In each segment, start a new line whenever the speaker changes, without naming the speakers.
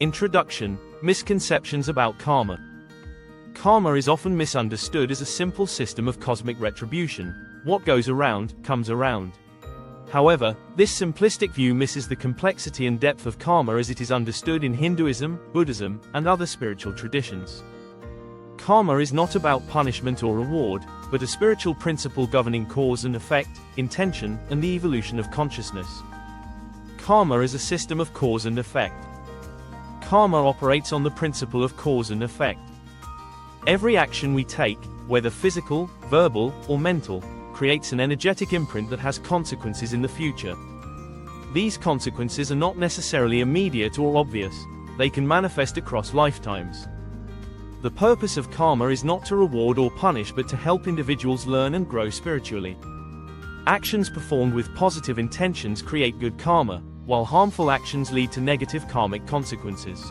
Introduction: Misconceptions about karma. Karma is often misunderstood as a simple system of cosmic retribution. What goes around, comes around. However, this simplistic view misses the complexity and depth of karma as it is understood in Hinduism, Buddhism, and other spiritual traditions. Karma is not about punishment or reward, but a spiritual principle governing cause and effect, intention, and the evolution of consciousness. Karma is a system of cause and effect. Karma operates on the principle of cause and effect. Every action we take, whether physical, verbal, or mental, creates an energetic imprint that has consequences in the future. These consequences are not necessarily immediate or obvious. They can manifest across lifetimes. The purpose of karma is not to reward or punish but to help individuals learn and grow spiritually. Actions performed with positive intentions create good karma, while harmful actions lead to negative karmic consequences.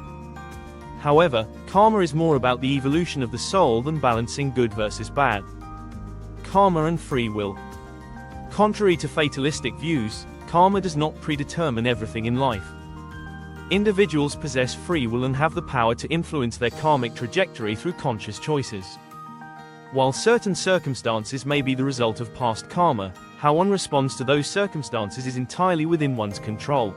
However, karma is more about the evolution of the soul than balancing good versus bad. Karma and free will. Contrary to fatalistic views, karma does not predetermine everything in life. Individuals possess free will and have the power to influence their karmic trajectory through conscious choices. While certain circumstances may be the result of past karma, how one responds to those circumstances is entirely within one's control.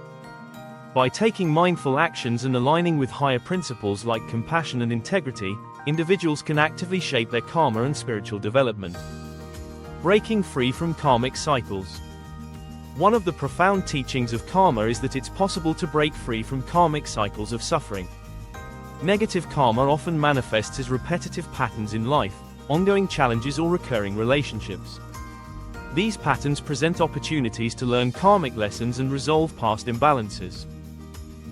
By taking mindful actions and aligning with higher principles like compassion and integrity, individuals can actively shape their karma and spiritual development. Breaking free from karmic cycles. One of the profound teachings of karma is that it's possible to break free from karmic cycles of suffering. Negative karma often manifests as repetitive patterns in life, ongoing challenges or recurring relationships. These patterns present opportunities to learn karmic lessons and resolve past imbalances.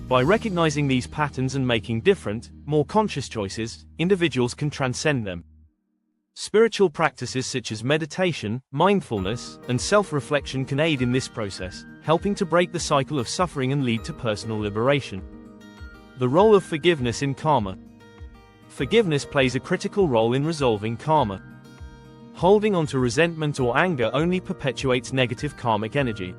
By recognizing these patterns and making different, more conscious choices, individuals can transcend them. Spiritual practices such as meditation, mindfulness, and self-reflection can aid in this process, helping to break the cycle of suffering and lead to personal liberation. The role of forgiveness in karma. Forgiveness plays a critical role in resolving karma. Holding on to resentment or anger only perpetuates negative karmic energy.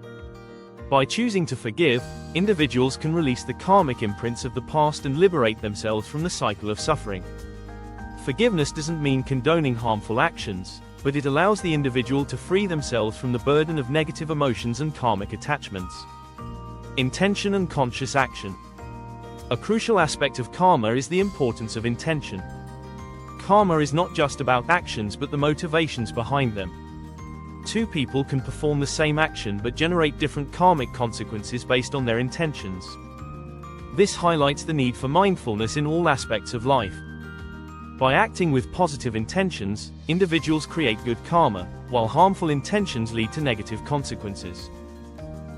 By choosing to forgive, individuals can release the karmic imprints of the past and liberate themselves from the cycle of suffering. Forgiveness doesn't mean condoning harmful actions, but it allows the individual to free themselves from the burden of negative emotions and karmic attachments. Intention and conscious action. A crucial aspect of karma is the importance of intention. Karma is not just about actions but the motivations behind them. Two people can perform the same action but generate different karmic consequences based on their intentions. This highlights the need for mindfulness in all aspects of life. By acting with positive intentions, individuals create good karma, while harmful intentions lead to negative consequences.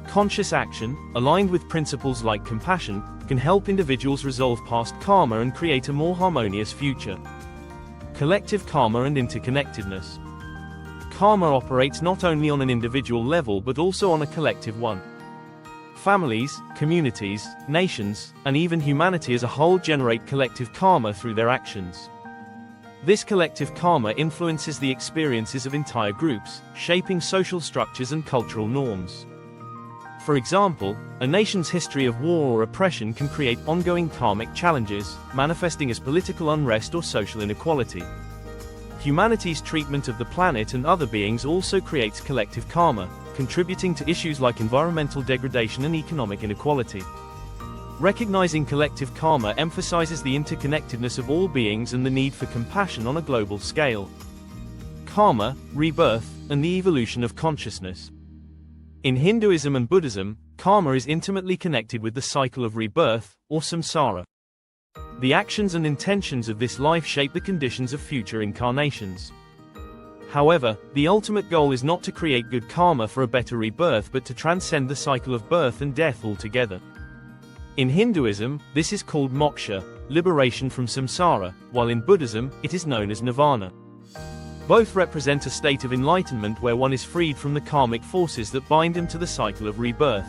Conscious action, aligned with principles like compassion, can help individuals resolve past karma and create a more harmonious future. Collective karma and interconnectedness. Karma operates not only on an individual level but also on a collective one. Families, communities, nations, and even humanity as a whole generate collective karma through their actions. This collective karma influences the experiences of entire groups, shaping social structures and cultural norms. For example, a nation's history of war or oppression can create ongoing karmic challenges, manifesting as political unrest or social inequality. Humanity's treatment of the planet and other beings also creates collective karma, contributing to issues like environmental degradation and economic inequality. Recognizing collective karma emphasizes the interconnectedness of all beings and the need for compassion on a global scale. Karma, rebirth, and the evolution of consciousness. In Hinduism and Buddhism, karma is intimately connected with the cycle of rebirth, or samsara. The actions and intentions of this life shape the conditions of future incarnations. However, the ultimate goal is not to create good karma for a better rebirth but to transcend the cycle of birth and death altogether. In Hinduism, this is called moksha, liberation from samsara, while in Buddhism, it is known as nirvana. Both represent a state of enlightenment where one is freed from the karmic forces that bind him to the cycle of rebirth.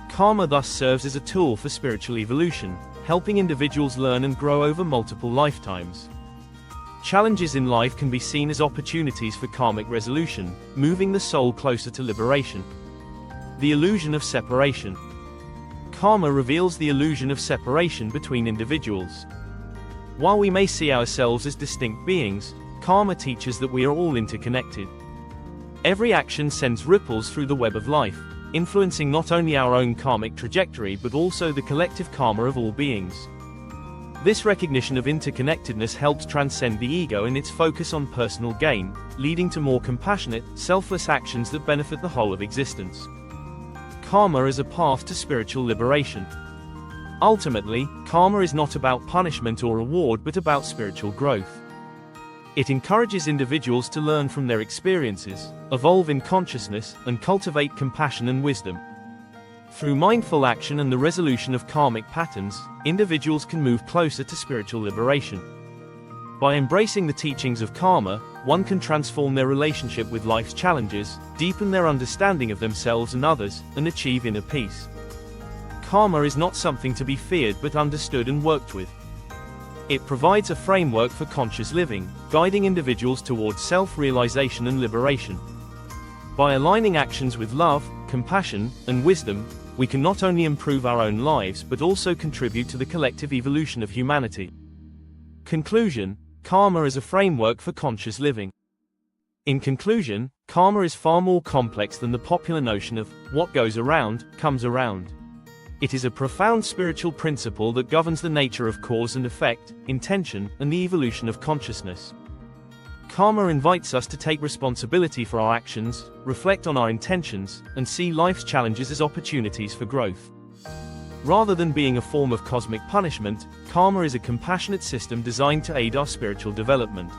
Karma thus serves as a tool for spiritual evolution, helping individuals learn and grow over multiple lifetimes. Challenges in life can be seen as opportunities for karmic resolution, moving the soul closer to liberation. The illusion of separation. Karma reveals the illusion of separation between individuals. While we may see ourselves as distinct beings, karma teaches that we are all interconnected. Every action sends ripples through the web of life, influencing not only our own karmic trajectory but also the collective karma of all beings. This recognition of interconnectedness helps transcend the ego in its focus on personal gain, leading to more compassionate, selfless actions that benefit the whole of existence. Karma is a path to spiritual liberation. Ultimately, karma is not about punishment or reward but about spiritual growth. It encourages individuals to learn from their experiences, evolve in consciousness, and cultivate compassion and wisdom. Through mindful action and the resolution of karmic patterns, individuals can move closer to spiritual liberation. By embracing the teachings of karma, one can transform their relationship with life's challenges, deepen their understanding of themselves and others, and achieve inner peace. Karma is not something to be feared but understood and worked with. It provides a framework for conscious living, guiding individuals towards self-realization and liberation. By aligning actions with love, compassion, and wisdom, we can not only improve our own lives but also contribute to the collective evolution of humanity. Conclusion: karma is a framework for conscious living. In conclusion, karma is far more complex than the popular notion of what goes around, comes around. It is a profound spiritual principle that governs the nature of cause and effect, intention, and the evolution of consciousness. Karma invites us to take responsibility for our actions, reflect on our intentions, and see life's challenges as opportunities for growth. Rather than being a form of cosmic punishment, karma is a compassionate system designed to aid our spiritual development.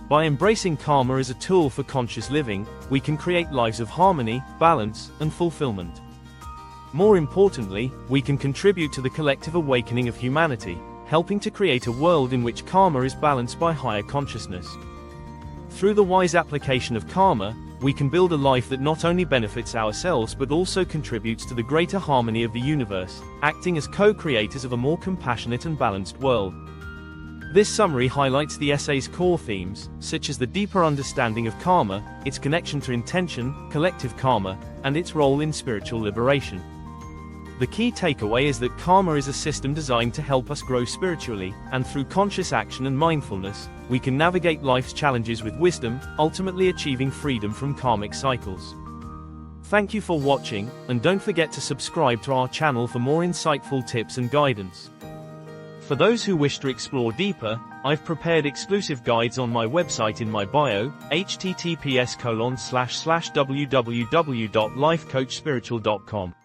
By embracing karma as a tool for conscious living, we can create lives of harmony, balance, and fulfillment. More importantly, we can contribute to the collective awakening of humanity, helping to create a world in which karma is balanced by higher consciousness. Through the wise application of karma, we can build a life that not only benefits ourselves but also contributes to the greater harmony of the universe, acting as co-creators of a more compassionate and balanced world. This summary highlights the essay's core themes, such as the deeper understanding of karma, its connection to intention, collective karma, and its role in spiritual liberation. The key takeaway is that karma is a system designed to help us grow spiritually, and through conscious action and mindfulness, we can navigate life's challenges with wisdom, ultimately achieving freedom from karmic cycles. Thank you for watching, and don't forget to subscribe to our channel for more insightful tips and guidance. For those who wish to explore deeper, I've prepared exclusive guides on my website in my bio, https://www.lifecoachspiritual.com.